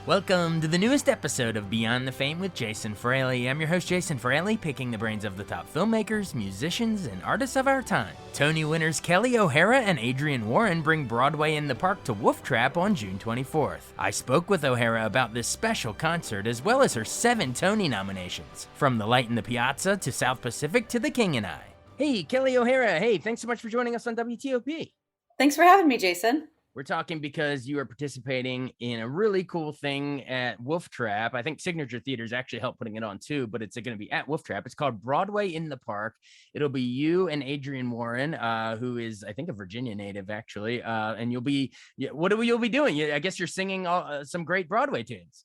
Welcome to the newest episode of Beyond the Fame with Jason Fraley. I'm your host, Jason Fraley, picking the brains of the top filmmakers, musicians, and artists of our time. Tony winners Kelli O'Hara and Adrienne Warren bring Broadway in the Park to Wolf Trap on June 24th. I spoke with O'Hara about this special concert as well as her 7 Tony nominations, from The Light in the Piazza to South Pacific to The King and I. Hey, Kelli O'Hara. Hey, thanks so much for joining us on WTOP. Thanks for having me, Jason. We're talking because you are participating in a really cool thing at Wolf Trap. I think Signature Theaters actually helped putting it on too, but it's going to be at Wolf Trap. It's called Broadway in the Park. It'll be you and Adrienne Warren, who is, I think, a Virginia native, actually. And you'll be doing? I guess you're singing some great Broadway tunes.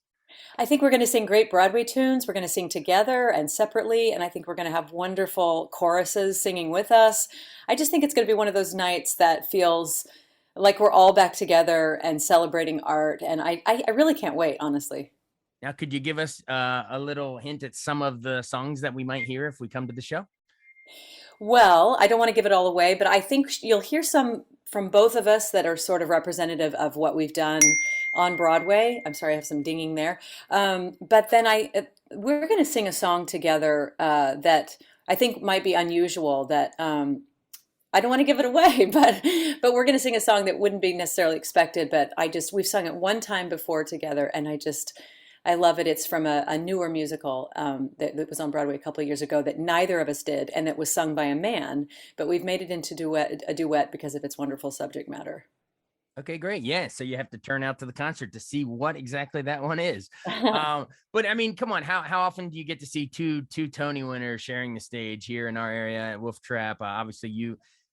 I think we're going to sing great Broadway tunes. We're going to sing together and separately, and I think we're going to have wonderful choruses singing with us. I just think it's going to be one of those nights that feels like we're all back together and celebrating art, and I really can't wait, honestly. Now, could you give us a little hint at some of the songs that we might hear if we come to the show? Well, I don't want to give it all away, but I think you'll hear some from both of us that are sort of representative of what we've done on Broadway. I'm sorry, I have some dinging there. But then we're going to sing a song together that I think might be unusual. That I don't want to give it away, but we're going to sing a song that wouldn't be necessarily expected. But we've sung it one time before together, and I love it. It's from a newer musical that was on Broadway a couple of years ago that neither of us did, and it was sung by a man. But we've made it into a duet because of its wonderful subject matter. Okay, great. Yeah, so you have to turn out to the concert to see what exactly that one is. But I mean, come on, how often do you get to see two Tony winners sharing the stage here in our area at Wolf Trap? Obviously,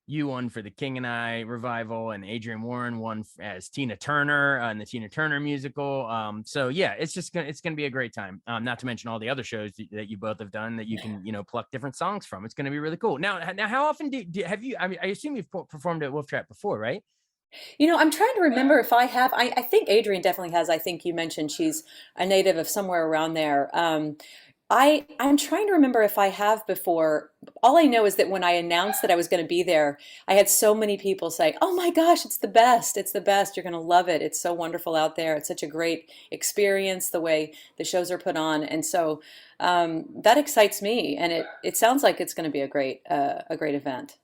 you won for the King and I revival, and Adrienne Warren won as Tina Turner in the Tina Turner musical. So yeah, it's gonna be a great time. Not to mention all the other shows that you both have done that you can pluck different songs from. It's gonna be really cool. Now how often have you? I mean, I assume you've performed at Wolf Trap before, right? I'm trying to remember if I have. I think Adrienne definitely has. I think you mentioned she's a native of somewhere around there. I'm trying to remember if I have before. All I know is that when I announced that I was going to be there, I had so many people say, "Oh my gosh, it's the best! It's the best! You're going to love it! It's so wonderful out there! It's such a great experience the way the shows are put on." And so that excites me, and it sounds like it's going to be a great event.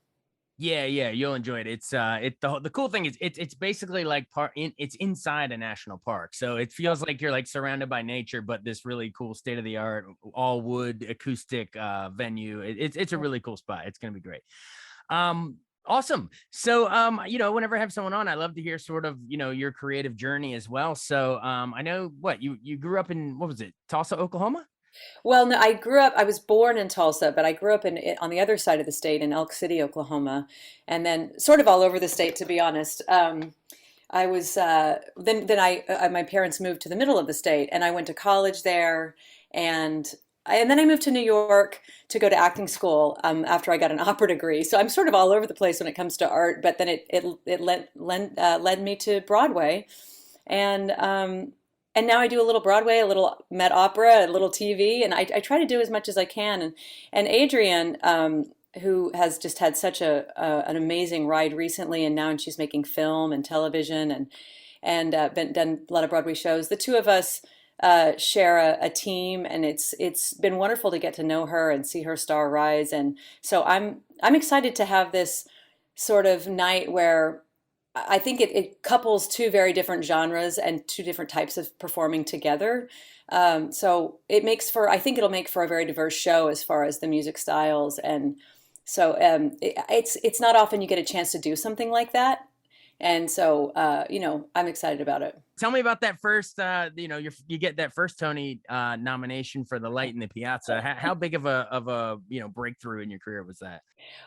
Yeah, you'll enjoy it. It's the cool thing is it's basically like it's inside a national park. So it feels like you're like surrounded by nature, but this really cool state of the art, all wood acoustic venue. It's a really cool spot. It's gonna be great. Awesome. So whenever I have someone on, I love to hear sort of, your creative journey as well. So I know what you grew up in, what was it, Tulsa, Oklahoma? Well, no, I was born in Tulsa, but I grew up on the other side of the state in Elk City, Oklahoma, and then sort of all over the state, to be honest. I was my parents moved to the middle of the state, and I went to college there, and then I moved to New York to go to acting school after I got an opera degree. So I'm sort of all over the place when it comes to art, but then it led me to Broadway, and and now I do a little Broadway, a little Met Opera, a little TV, and I try to do as much as I can. And Adrienne, who has just had such an amazing ride recently, and now she's making film and television and done a lot of Broadway shows. The two of us share a team, and it's been wonderful to get to know her and see her star rise. And so I'm excited to have this sort of night where I think it couples two very different genres and two different types of performing together. So I think it'll make for a very diverse show as far as the music styles. And so it's not often you get a chance to do something like that. And so, I'm excited about it. Tell me about that first, you get that first Tony nomination for The Light in the Piazza. How big of a breakthrough in your career was that?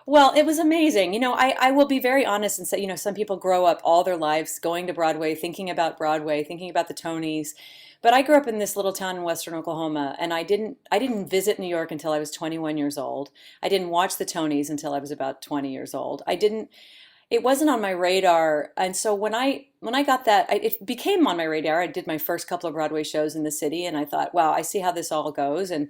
Well, it was amazing. I will be very honest and say, some people grow up all their lives going to Broadway, thinking about the Tonys. But I grew up in this little town in Western Oklahoma, and I didn't visit New York until I was 21 years old. I didn't watch the Tonys until I was about 20 years old. It wasn't on my radar. And so when I got that, it became on my radar. I did my first couple of Broadway shows in the city, and I thought, wow, I see how this all goes. And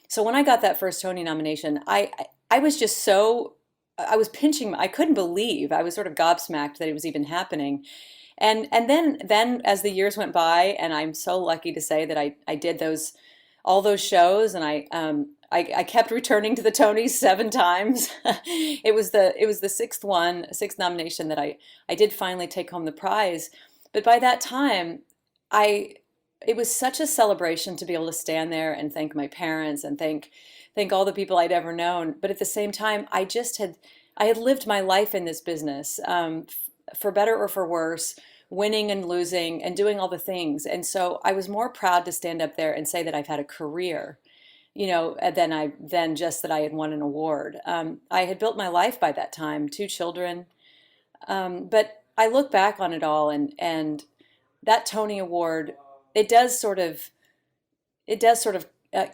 so when I got that first Tony nomination, I was just so I was pinching, I couldn't believe, I was sort of gobsmacked that it was even happening. And then as the years went by, and I'm so lucky to say that I did those all those shows, and I kept returning to the Tonys 7 times. It was the sixth nomination that I did finally take home the prize. But by that time, I it was such a celebration to be able to stand there and thank my parents and thank all the people I'd ever known. But at the same time, I had lived my life in this business, for better or for worse, winning and losing and doing all the things. And so I was more proud to stand up there and say that I've had a career, than just that I had won an award. I had built my life by that time, 2 children. But I look back on it all, and that Tony Award, it does sort of it does sort of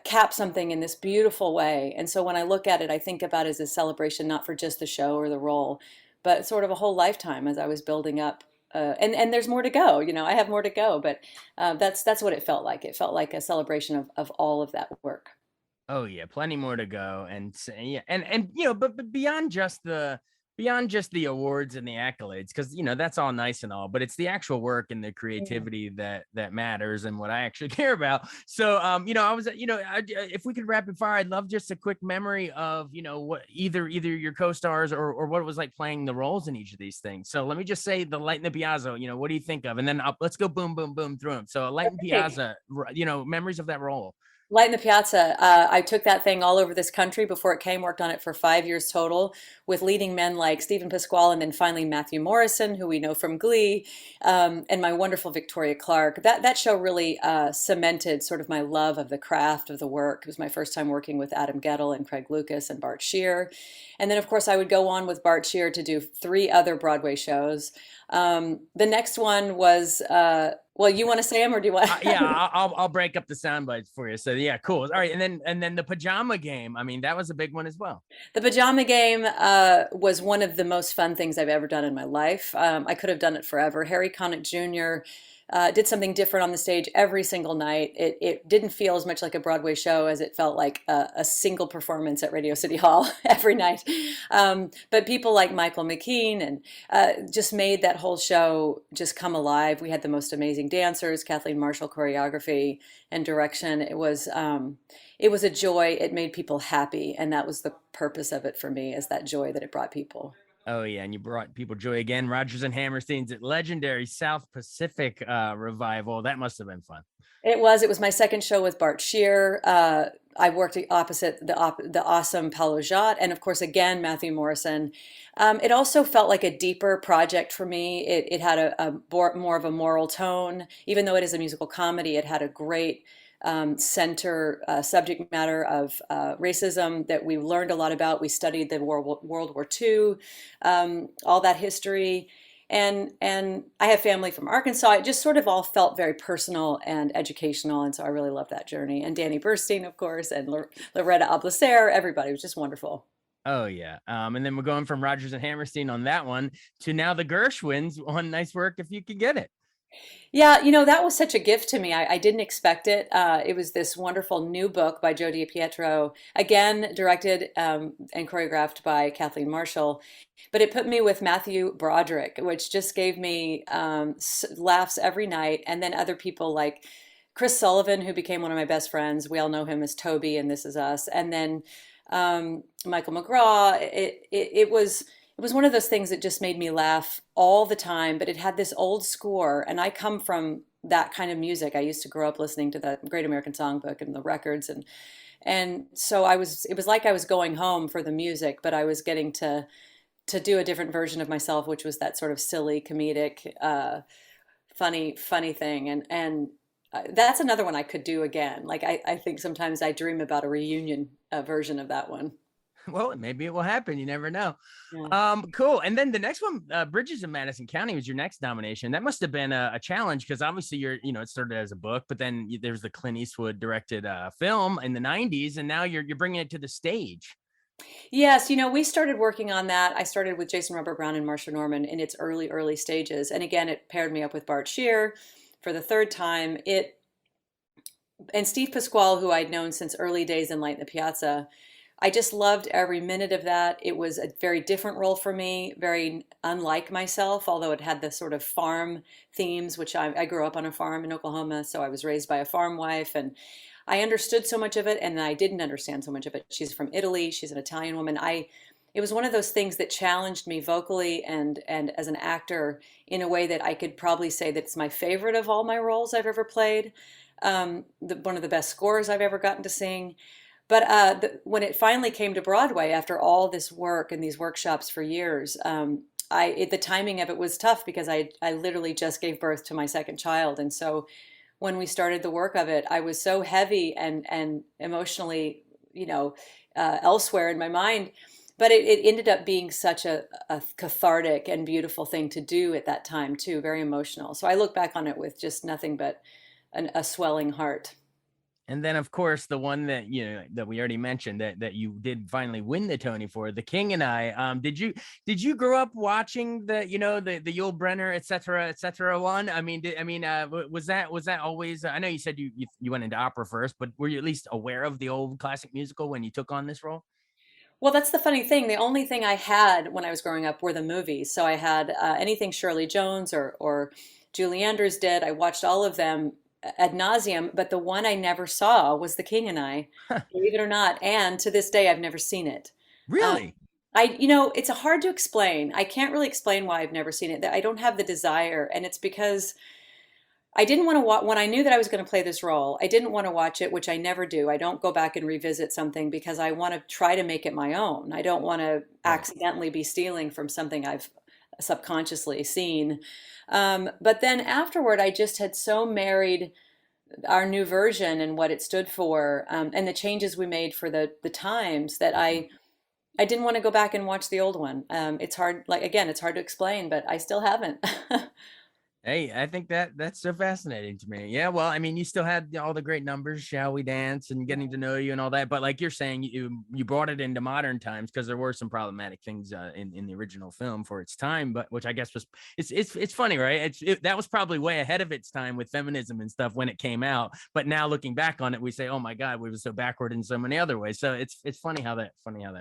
cap something in this beautiful way. And so when I look at it, I think about it as a celebration, not for just the show or the role, but sort of a whole lifetime as I was building up. And there's more to go. I have more to go, but that's what it felt like. It felt like a celebration of all of that work. Oh yeah, plenty more to go, yeah, and but beyond just the awards and the accolades, because that's all nice and all, but it's the actual work and the Yeah. creativity that matters and what I actually care about. So, I was, if we could rapid fire, I'd love just a quick memory of what either your co-stars or what it was like playing the roles in each of these things. So let me just say the Light in the Piazza. What do you think of? And then let's go boom, boom, boom through them. So Light in Okay. Piazza, memories of that role. Light in the Piazza. I took that thing all over this country before it came, worked on it for 5 years total with leading men like Stephen Pasquale and then finally Matthew Morrison, who we know from Glee, and my wonderful Victoria Clark. That show really cemented sort of my love of the craft of the work. It was my first time working with Adam Gettle and Craig Lucas and Bart Shear. And then, of course, I would go on with Bart Shear to do 3 other Broadway shows. The next one was, well, you want to say them or do you want? Yeah, I'll break up the sound bites for you. So yeah, cool. All right, and then the Pajama Game. I mean, that was a big one as well. The Pajama Game was one of the most fun things I've ever done in my life. I could have done it forever. Harry Connick Jr. Did something different on the stage every single night. It didn't feel as much like a Broadway show as it felt like a single performance at Radio City Hall every night. But people like Michael McKean and just made that whole show just come alive. We had the most amazing dancers, Kathleen Marshall choreography and direction. It was a joy. It made people happy, and that was the purpose of it for me, is that joy that it brought people. Oh yeah, and you brought people joy again. Rogers and Hammerstein's legendary South Pacific revival. That must have been fun. It was my second show with Bart Shear. I worked opposite the awesome Paulo Jot, and of course, again, Matthew Morrison. It also felt like a deeper project for me. It had more of a moral tone. Even though it is a musical comedy, it had a great center subject matter of racism that we learned a lot about. We studied the World War II, all that history. And I have family from Arkansas. It just sort of all felt very personal and educational, and so I really loved that journey. And Danny Burstein, of course, and Loretta Ablacer, everybody was just wonderful. Oh yeah, and then we're going from Rogers and Hammerstein on that one to now the Gershwins on Nice Work If You Could Get It. Yeah, that was such a gift to me. I didn't expect it. It was this wonderful new book by Joe DiPietro, again directed and choreographed by Kathleen Marshall. But it put me with Matthew Broderick, which just gave me laughs every night. And then other people like Chris Sullivan, who became one of my best friends. We all know him as Toby and This Is Us. And then Michael McGraw. It was one of those things that just made me laugh all the time, but it had this old score, and I come from that kind of music. I used to grow up listening to the Great American Songbook and the records, and so it was like I was going home for the music, but I was getting to do a different version of myself, which was that sort of silly, comedic, funny thing. And that's another one I could do again. Like I think sometimes I dream about a reunion version of that one. Well, maybe it will happen. You never know. Yeah. Cool. And then the next one, Bridges of Madison County, was your next nomination. That must have been a challenge because obviously it started as a book, but then there's the Clint Eastwood directed film in the '90s, and now you're bringing it to the stage. Yes, we started working on that. I started with Jason Robert Brown and Marsha Norman in its early stages. And again, it paired me up with Bart Shear for the third time. And Steve Pasquale, who I'd known since early days in Light in the Piazza, I just loved every minute of that. It was a very different role for me, very unlike myself, although it had the sort of farm themes, which I grew up on a farm in Oklahoma, so I was raised by a farm wife, and I understood so much of it, and then I didn't understand so much of it. She's from Italy. She's an Italian woman. It was one of those things that challenged me vocally and as an actor in a way that I could probably say that it's my favorite of all my roles I've ever played. One of the best scores I've ever gotten to sing. But when it finally came to Broadway, after all this work and these workshops for years, the timing of it was tough because I literally just gave birth to my second child, and so when we started the work of it, I was so heavy and emotionally, elsewhere in my mind. But it ended up being such a cathartic and beautiful thing to do at that time too, very emotional. So I look back on it with just nothing but a swelling heart. And then, of course, the one that that we already mentioned that you did finally win the Tony for, The King and I. Did you grow up watching the Yul Brynner, et cetera one? I mean, was that always? I know you said you went into opera first, but were you at least aware of the old classic musical when you took on this role? Well, that's the funny thing. The only thing I had when I was growing up were the movies. So I had anything Shirley Jones or Julie Andrews did. I watched all of them ad nauseum, but the one I never saw was The King and I, believe it or not. And to this day, I've never seen it. Um, Really? it's hard to explain. I can't really explain why I've never seen it. I don't have the desire, and it's because I didn't want to watch when I knew that I was going to play this role. I didn't want to watch it, which I never do. I don't go back and revisit something because I want to try to make it my own. I don't want to Right. accidentally be stealing from something I've subconsciously seen. But then afterward, I just had so married our new version and what it stood for, and the changes we made for the times that I didn't want to go back and watch the old one. It's hard, like again, it's hard to explain, but I still haven't. Hey, I think that's so fascinating to me. Yeah, well, I mean, you still had all the great numbers, "Shall We Dance" and "Getting to Know You" and all that, but like you're saying, you brought it into modern times because there were some problematic things in the original film for its time, but which I guess was it's funny, right? That was probably way ahead of its time with feminism and stuff when it came out, but now looking back on it, we say, oh my God, we were so backward in so many other ways. So it's funny how that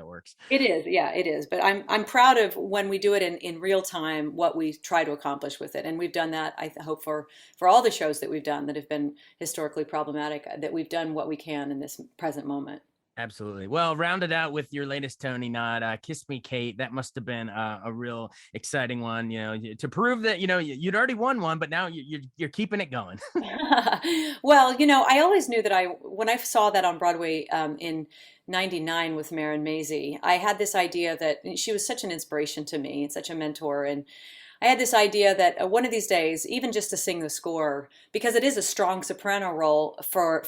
works. It is, yeah, it is. But I'm proud of when we do it in real time, what we try to accomplish with it. And we've done that, hope for all the shows that we've done that have been historically problematic, that we've done what we can in this present moment. Absolutely. Well, round it out with your latest Tony nod, "Kiss Me, Kate." That must have been a real exciting one, to prove that you'd already won one, but now you're keeping it going. Well, I always knew that when I saw that on Broadway in '99 with Marin Mazzie, I had this idea that she was such an inspiration to me and such a mentor. And I had this idea that one of these days, even just to sing the score, because it is a strong soprano role for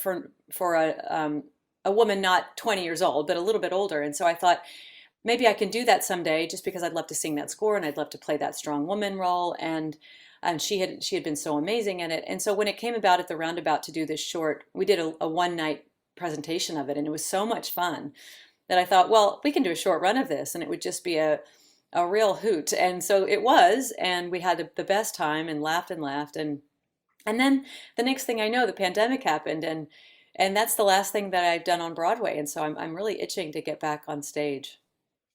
a woman not 20 years old, but a little bit older. And so I thought maybe I can do that someday, just because I'd love to sing that score and I'd love to play that strong woman role. And she had been so amazing in it. And so when it came about at the Roundabout to do this short, we did a one night presentation of it, and it was so much fun that I thought, well, we can do a short run of this, and it would just be a real hoot. And so it was, and we had the best time and laughed and laughed. And then the next thing I know, the pandemic happened, and that's the last thing that I've done on Broadway. And so I'm really itching to get back on stage.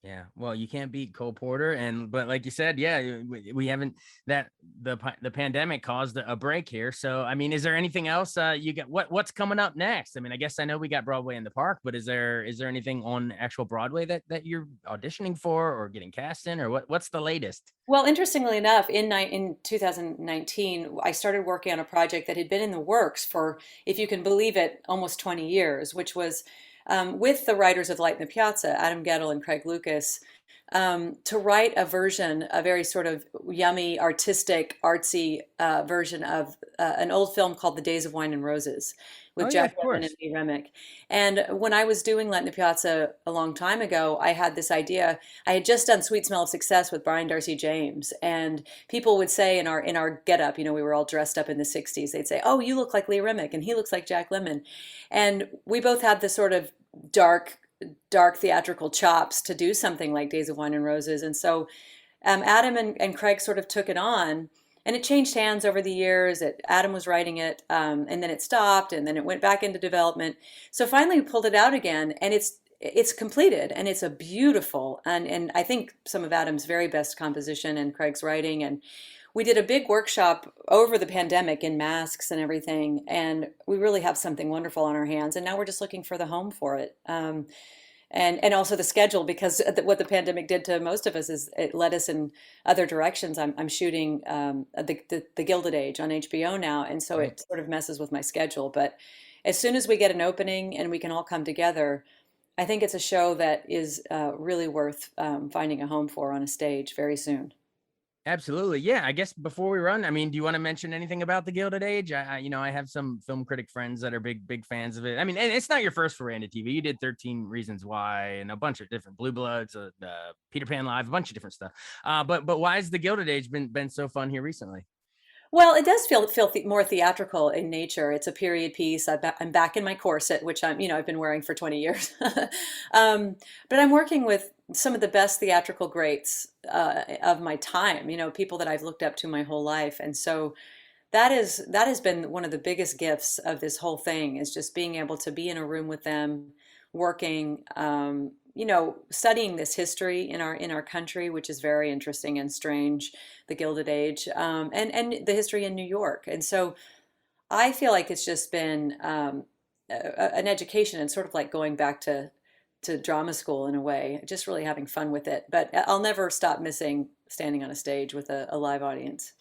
Yeah, well, you can't beat Cole Porter, but like you said, yeah, we haven't that the pandemic caused a break here. So, I mean, is there anything else you got? What's coming up next? I mean, I guess I know we got Broadway in the Park, but is there anything on actual Broadway that you're auditioning for or getting cast in, or what's the latest? Well, interestingly enough, in 2019, I started working on a project that had been in the works for, if you can believe it, almost 20 years, which was with the writers of Light in the Piazza, Adam Gettle and Craig Lucas, to write a version, a very sort of yummy, artistic, artsy version of an old film called The Days of Wine and Roses Oh with yeah, Jack of Lemmon and course. Lee Remick. And when I was doing Light in the Piazza a long time ago, I had this idea. I had just done Sweet Smell of Success with Brian Darcy James, and people would say in our getup, we were all dressed up in the '60s. They'd say, "Oh, you look like Lee Remick, and he looks like Jack Lemmon," and we both had this sort of dark dark theatrical chops to do something like Days of Wine and Roses. And so Adam and Craig sort of took it on, and it changed hands over the years. Adam was writing it, and then it stopped, and then it went back into development. So finally we pulled it out again, and it's completed and it's a beautiful, and I think some of Adam's very best composition and Craig's writing. And we did a big workshop over the pandemic in masks and everything, and we really have something wonderful on our hands. And now we're just looking for the home for it. And also the schedule, because what the pandemic did to most of us is it led us in other directions. I'm shooting the Gilded Age on HBO now, and so Right. it sort of messes with my schedule. But as soon as we get an opening and we can all come together, I think it's a show that is really worth finding a home for on a stage very soon. Absolutely. Yeah. I guess before we run, I mean, do you want to mention anything about the Gilded Age? I have some film critic friends that are big fans of it. I mean, and it's not your first foray into TV. You did 13 Reasons Why and a bunch of different Blue Bloods, Peter Pan Live, a bunch of different stuff. But why has the Gilded Age been so fun here recently? Well, it does feel more theatrical in nature. It's a period piece. I'm back in my corset, which I've been wearing for 20 years. um, but I'm working with some of the best theatrical greats of my time. People that I've looked up to my whole life, and so that has been one of the biggest gifts of this whole thing, is just being able to be in a room with them, working, studying this history in our country, which is very interesting and strange, the Gilded Age, and the history in New York. And so I feel like it's just been an education, and sort of like going back to drama school in a way, just really having fun with it. But I'll never stop missing standing on a stage with a live audience.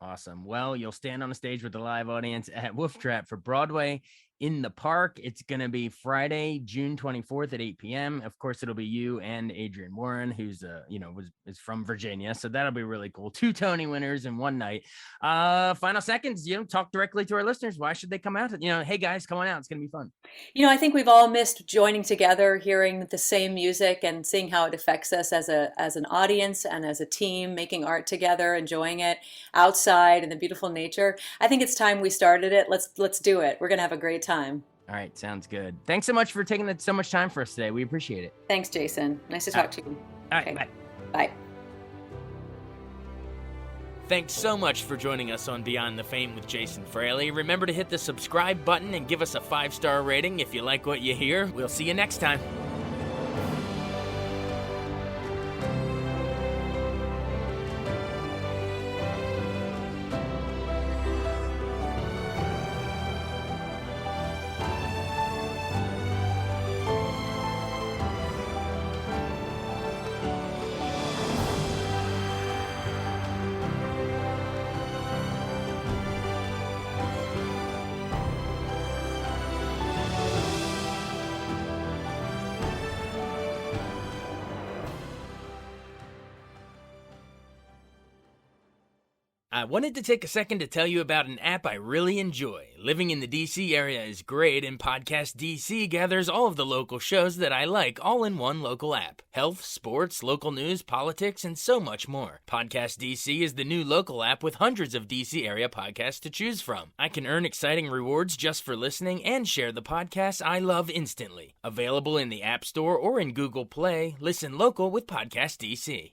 Awesome. Well, you'll stand on a stage with the live audience at Wolf Trap for Broadway in the Park. It's going to be Friday, June 24th at 8 p.m. Of course, it'll be you and Adrian Warren, who's is from Virginia. So that'll be really cool. 2 Tony winners in one night. Final seconds, talk directly to our listeners. Why should they come out? Hey guys, come on out. It's going to be fun. I think we've all missed joining together, hearing the same music and seeing how it affects us as an audience and as a team, making art together, enjoying it outside in the beautiful nature. I think it's time we started it. Let's do it. We're going to have a great time. All right. Sounds good. Thanks so much for taking so much time for us today. We appreciate it. Thanks, Jason. Nice to talk to you. All right. Okay. Bye. Bye. Thanks so much for joining us on Beyond the Fame with Jason Fraley. Remember to hit the subscribe button and give us a 5-star rating if you like what you hear. We'll see you next time. I wanted to take a second to tell you about an app I really enjoy. Living in the DC area is great, and Podcast DC gathers all of the local shows that I like all in one local app. Health, sports, local news, politics, and so much more. Podcast DC is the new local app with hundreds of DC area podcasts to choose from. I can earn exciting rewards just for listening and share the podcasts I love instantly. Available in the App Store or in Google Play, listen local with Podcast DC.